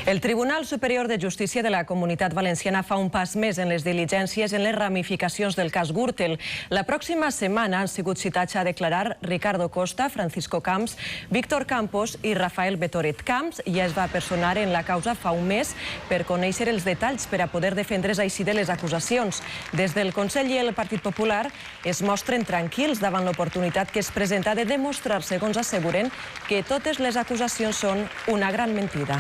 El Tribunal Superior de Justícia de la Comunitat Valenciana fa un pas més en les diligències en les ramificacions del cas Gürtel. La pròxima setmana han sigut citats a declarar Ricardo Costa, Francisco Camps, Víctor Campos i Rafael Betoret. Camps ja es va personar en la causa fa un mes per conèixer els detalls per a poder defendre's així de les acusacions. Des del Consell i el Partit Popular es mostren tranquils davant l'oportunitat que es presenta de demostrar, segons asseguren, que totes les acusacions són una gran mentida.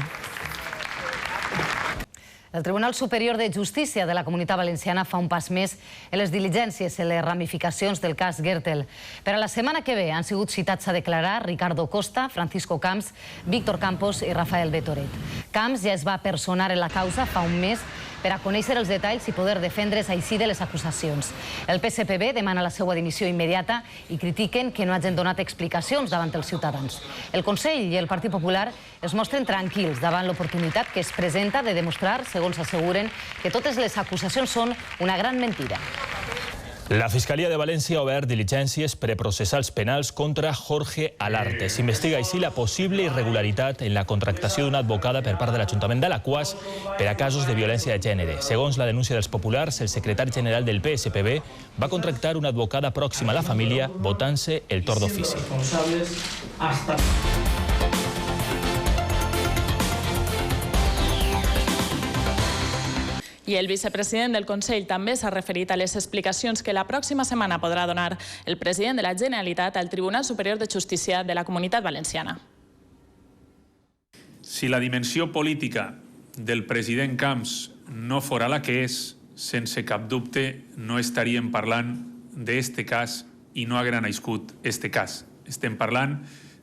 El Tribunal Superior de Justícia de la Comunitat Valenciana fa un pas més en les diligències en les ramificacions del cas Gürtel. Per a la setmana que ve han sigut citats a declarar Ricardo Costa, Francisco Camps, Víctor Campos i Rafael Betoret. Camps ja es va personar en la causa fa un mes per a conèixer els detalls i poder defendre's així de les acusacions. El PSPB demana la seva dimissió immediata i critiquen que no hagin donat explicacions davant els ciutadans. El Consell i el Partit Popular es mostren tranquils davant l'oportunitat que es presenta de demostrar, segons asseguren, que totes les acusacions són una gran mentida. La Fiscalia de València ha obert diligències preprocessals penals contra Jorge Alarte. S'investiga així la possible irregularitat en la contractació d'una advocada per part de l'Ajuntament d'Alaquàs per a casos de violència de gènere. Segons la denúncia dels populars, el secretari general del PSPB va contractar una advocada pròxima a la família votant-se el torn d'ofici. I el vicepresident del Consell també s'ha referit a les explicacions que la pròxima setmana podrà donar el president de la Generalitat al Tribunal Superior de Justícia de la Comunitat Valenciana. Si la dimensió política del president Camps no fora la que és, sense cap dubte no estaríem parlant d'este cas i no haguera nascut este cas. Estem parlant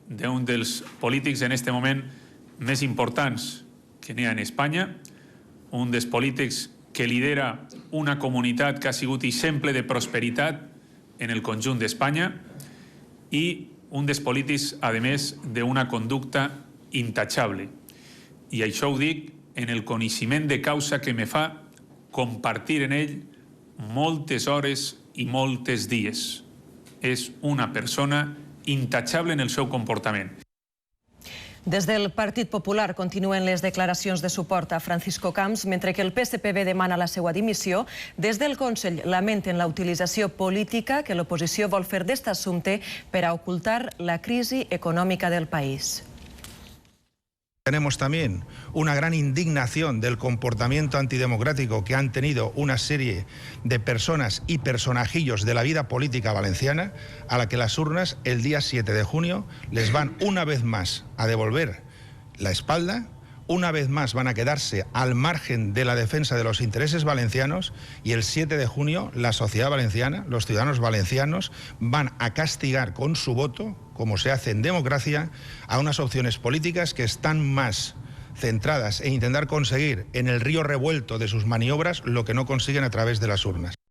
d'un dels polítics en este moment més importants que n'hi ha en Espanya, un dels polítics que lidera una comunitat que ha sigut exemple de prosperitat en el conjunt d'Espanya i un dels polítics, a més, d'una conducta intachable. I això ho dic en el coneixement de causa que me fa compartir en ell moltes hores i moltes dies. És una persona intachable en el seu comportament. Des del Partit Popular continuen les declaracions de suport a Francisco Camps, mentre que el PSPB demana la seva dimissió. Des del Consell lamenten la utilització política que l'oposició vol fer d'este assumpte per a ocultar la crisi econòmica del país. Tenemos también una gran indignación del comportamiento antidemocrático que han tenido una serie de personas y personajillos de la vida política valenciana, a la que las urnas el día 7 de junio les van una vez más a devolver la espalda, una vez más van a quedarse al margen de la defensa de los intereses valencianos y el 7 de junio la sociedad valenciana, los ciudadanos valencianos, van a castigar con su voto, como se hace en democracia, a unas opciones políticas que están más centradas en intentar conseguir en el río revuelto de sus maniobras lo que no consiguen a través de las urnas.